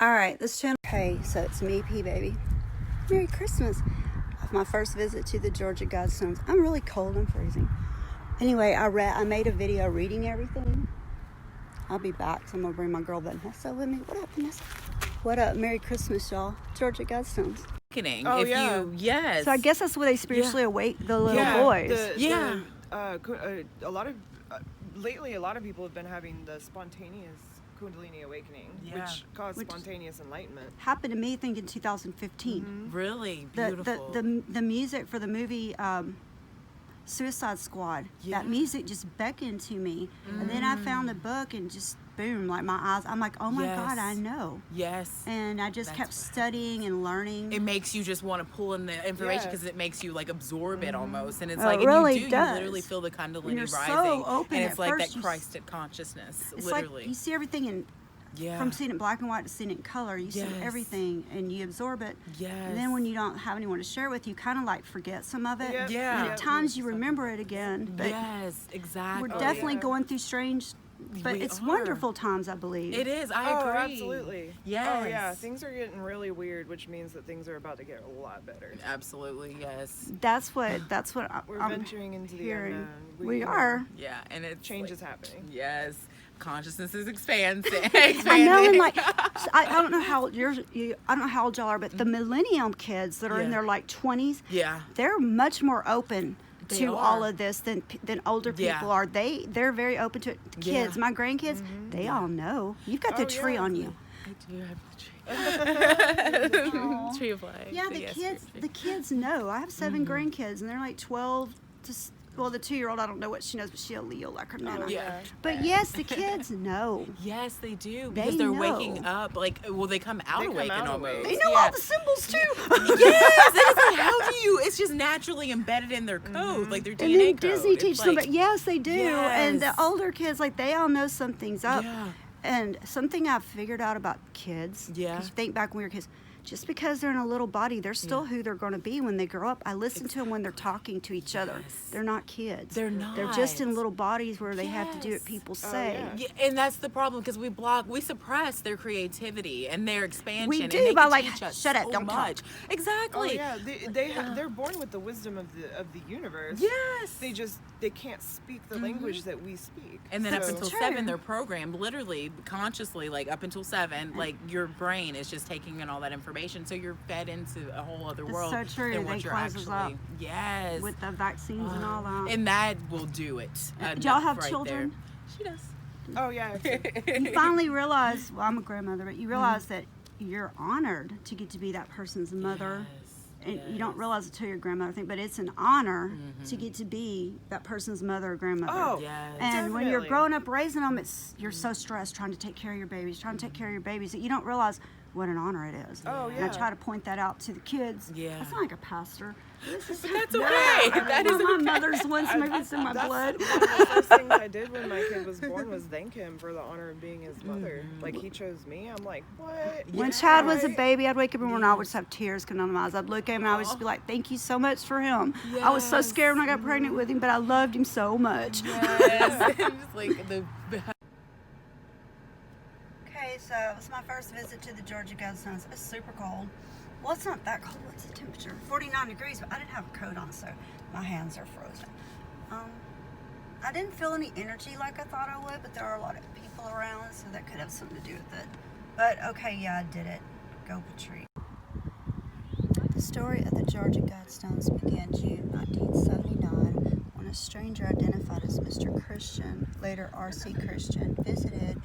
Alright, this channel. Hey, so it's me, P Baby. Merry Christmas. My first visit to the Georgia Guidestones. I'm really cold, I'm freezing. Anyway, I made a video reading everything. I'll be back, so I'm gonna bring my girl Vanessa with me. What up, Vanessa? What up? Merry Christmas, y'all. Georgia Guidestones. Oh, if yeah. Yes. So I guess that's where they spiritually awake the little boys. Lately, a lot of people have been having the spontaneous Kundalini awakening, which caused spontaneous enlightenment. Happened to me, I think, in 2015. Mm-hmm. Really beautiful. The music for the movie Suicide Squad, that music just beckoned to me. And then I found the book and just boom, like my eyes, I'm like, oh my God, I know. Yes. And I just kept studying and learning. It makes you just want to pull in the information because it makes you like absorb it almost. And it's It like, really you does. literally feel the Kundalini You're rising. so open and it's at like first, that Christed consciousness, it's literally. like you see everything in from seeing it black and white to seeing it in color, you see everything and you absorb it. And then when you don't have anyone to share it with, you kind of like forget some of it. And at times you remember it again. But exactly. We're definitely going through strange, but it's wonderful times, I believe. It is. I agree. Absolutely. Yes. Oh yeah, things are getting really weird, which means that things are about to get a lot better. Absolutely. Yes. That's what we're I'm venturing into the hearing. unknown. We are. Yeah, and it change is happening. Yes. Consciousness is expanding. I know, and like I don't know how old I don't know how old y'all are, but the millennium kids that are in their like 20s, they're much more open to all of this than older people are. They're very open to it. Kids, my grandkids, they all know. You've got the tree on you. I do have the tree. Tree of life. Yeah, the kids know. I have 7 grandkids, and they're like 12 to. Well, the 2-year-old, I don't know what she knows, but she'll Leo like her nana. But yes, the kids know. Yes, they do. Because they're waking up. Like, well, they come out awakened almost. They know all the symbols too. Yes, it's like, how do you? It's just naturally embedded in their code, like their DNA and then code. Disney teaches them, but yes, they do. Yes. And the older kids, like they all know something's up. And something I've figured out about kids. Yeah. Because you think back when we were kids. Just because they're in a little body, they're still who they're going to be when they grow up. I listen to them when they're talking to each other. They're not kids. They're not. They're just in little bodies where they have to do what people say. Yeah, and that's the problem because we suppress their creativity and their expansion. We do and they by can like, teach us shut up, so don't much. talk. Exactly. Oh yeah, they're born with the wisdom of the universe. Yes. They can't speak the language that we speak. And then up until 7, they're programmed literally, consciously, like up until 7, like your brain is just taking in all that information. So you're fed into a whole other world. It's so true. Than what They you're close us up. Yes. With the vaccines and all that. And that will do it. Do y'all have children? She does. Oh yeah. You finally realize, well, I'm a grandmother, but you realize that you're honored to get to be that person's mother. And you don't realize it till your grandmother thing, but it's an honor to get to be that person's mother or grandmother. Oh, and when you're growing up raising them, you're so stressed trying to take care of your babies, that you don't realize what an honor it is. Oh, yeah. And I try to point that out to the kids. Yeah. I sound like a pastor. But that's okay. That is my mother's once, maybe it's in my blood. One of the first things I did when my kid was born was thank him for the honor of being his mother. Like, he chose me. I'm like, what? When Chad was a baby, I'd wake up in the morning, I would just have tears coming out of my eyes. I'd look at him and I would just be like, thank you so much for him. I was so scared when I got pregnant with him, but I loved him so much. Yes. It's like the... Okay, so it was my first visit to the Georgia Guidestones. It's super cold. Well, it's not that cold. What's the temperature? 49 degrees, but I didn't have a coat on, so my hands are frozen. I didn't feel any energy like I thought I would, but there are a lot of people around, so that could have something to do with it. But, okay, yeah, I did it. Go Patrice. The story of the Georgia Guidestones began June 1979 when a stranger identified as Mr. Christian, later R.C. Christian, visited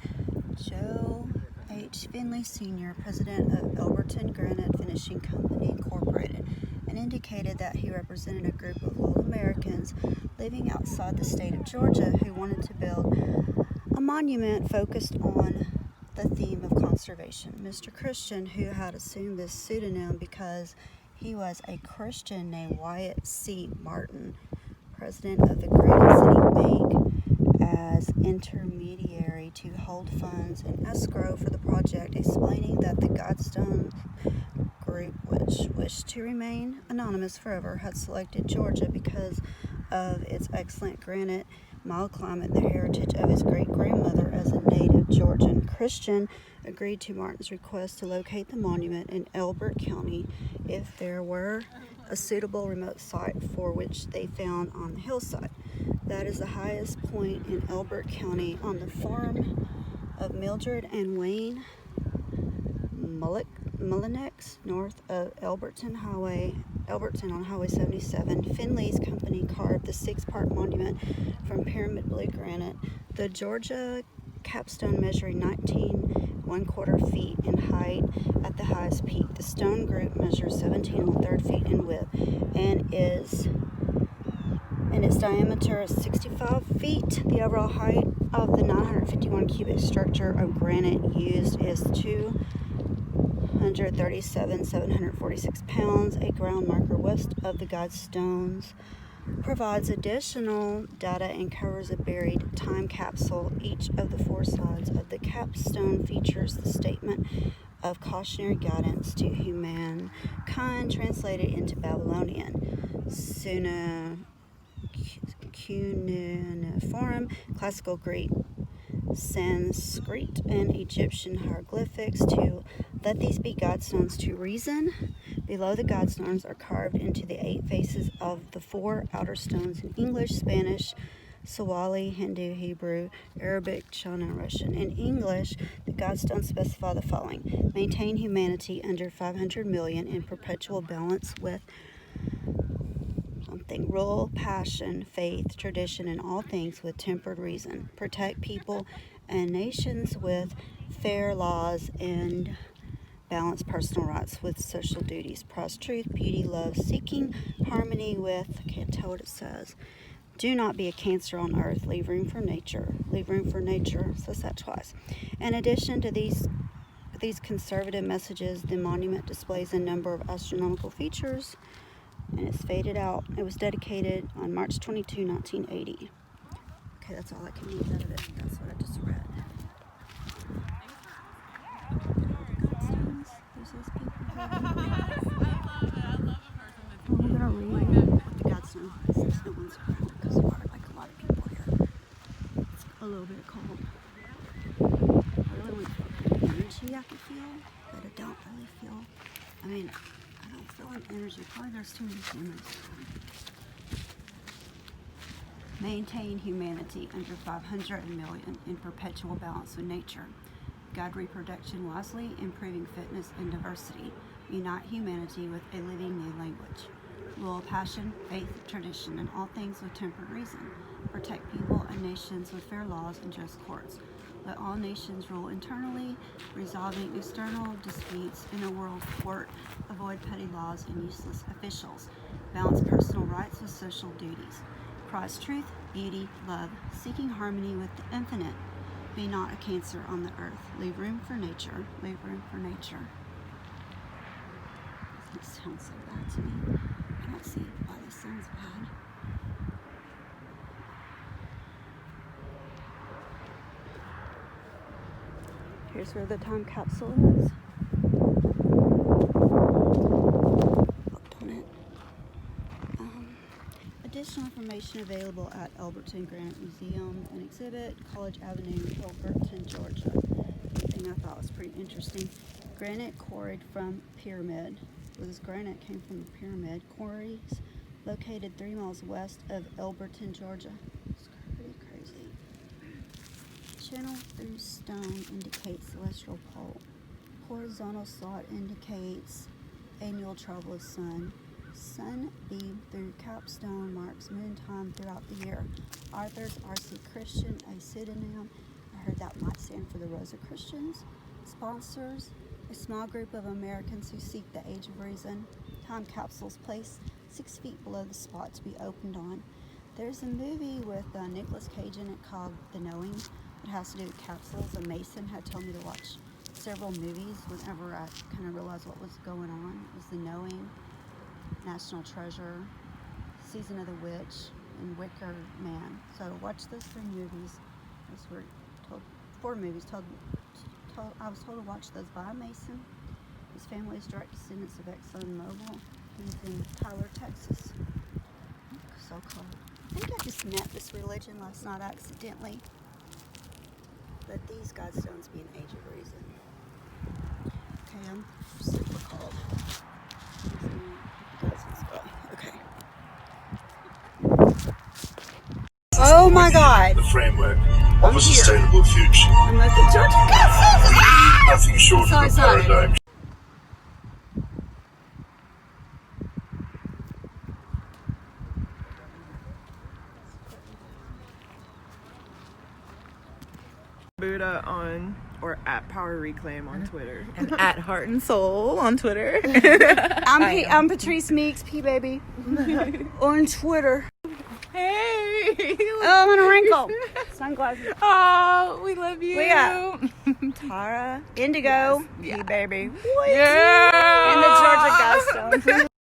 Joe H. Finley Sr., president of Elberton Granite Finishing Company, Incorporated, and indicated that he represented a group of little Americans living outside the state of Georgia who wanted to build a monument focused on the theme of conservation. Mr. Christian, who had assumed this pseudonym because he was a Christian named Wyatt C. Martin, president of the Granite City Bank, as intermediary to hold funds in escrow for the project, explaining that the Guidestone group, which wished to remain anonymous forever, had selected Georgia because of its excellent granite mild climate, the heritage of his great-grandmother as a native Georgian Christian, agreed to Martin's request to locate the monument in Elbert County if there were a suitable remote site for which they found on the hillside. That is the highest point in Elbert County on the farm of Mildred and Wayne Mullinex, north of Elberton on Highway 77. Finley's company carved the 6-part monument from pyramid blue granite. The Georgia capstone measuring 19 1/4 feet in height at the highest peak. The stone group measures 17 1/3 feet in width and its diameter is 65 feet. The overall height of the 951 cubic structure of granite used is 237,746 pounds. A ground marker west of the Guidestones provides additional data and covers a buried time capsule. Each of the 4 sides of the capstone features the statement of cautionary guidance to humankind translated into Babylonian, cuneiform, classical Greek, Sanskrit, and Egyptian hieroglyphics to let these be Guidestones to reason. Below the Guidestones are carved into the 8 faces of the 4 outer stones in English, Spanish, Swahili, Hindu, Hebrew, Arabic, China, and Russian. In English, the Guidestones specify the following: maintain humanity under 500 million in perpetual balance with rule, passion, faith, tradition, and all things with tempered reason. Protect people and nations with fair laws and balance personal rights with social duties. Prize truth, beauty, love, seeking harmony with, I can't tell what it says. Do not be a cancer on earth. Leave room for nature. Leave room for nature. Says that twice. In addition to these conservative messages, the monument displays a number of astronomical features, and it's faded out. It was dedicated on March 22, 1980. Okay, that's all I can use out of it. That's what I just read. There's those people. I'm gonna read what the Guidestones is. There's no one's around because there are like a lot of people here. It's a little bit cold. I really want to feel the energy I can feel, but I don't really feel. I mean, I don't feel an energy. Probably there's too many humans. Maintain humanity under 500 million in perpetual balance with nature. Guide reproduction wisely, improving fitness and diversity. Unite humanity with a living new language. Rule passion, faith, tradition, and all things with tempered reason. Protect people and nations with fair laws and just courts. Let all nations rule internally, resolving external disputes in a world court. Avoid petty laws and useless officials. Balance personal rights with social duties. Prize truth, beauty, love, seeking harmony with the infinite. Be not a cancer on the earth. Leave room for nature. Leave room for nature. It sounds so bad to me. I don't see why this sounds bad. Here's where the time capsule is. Looked on it. Additional information available at Elberton Granite Museum and Exhibit, College Avenue, Elberton, Georgia. Thing I thought was pretty interesting. Granite quarried from pyramid. Well, this granite came from the pyramid quarries located 3 miles west of Elberton, Georgia. It's pretty crazy. Channel through stone indicates celestial pole. Horizontal slot indicates annual travel of sun. Sun beam through capstone marks moon time throughout the year. Authors R.C. Christian, a pseudonym. I heard that might stand for the Rosicrucians. Sponsors, a small group of Americans who seek the age of reason. Time capsules placed 6 feet below the spot to be opened on. There's a movie with Nicolas Cage in it called The Knowing. It has to do with capsules. A Mason had told me to watch several movies whenever I kind of realized what was going on. It was The Knowing, National Treasure, Season of the Witch, and Wicker Man. So watch those 3 movies. Those were told 4 movies. I was told to watch those by a Mason. His family is direct descendants of ExxonMobil. He's in Tyler, Texas. So-called. think I just met this religion last night accidentally. But these Guidestones be an age of reason. Okay, I'm super cold. Okay. Oh my God. The framework of a sustainable future. I'm at the Georgia Guidestones. Nothing short So of a excited. paradigm. Buddha on or at Power Reclaim on Twitter. And at Heart and Soul on Twitter. I'm Patrice Meeks, P baby, on Twitter. Hey. Oh, I'm in a wrinkle. Sunglasses. Oh, we love you. We got Tara, Indigo, Yes. P baby, Yeah. and the Georgia Guidestones.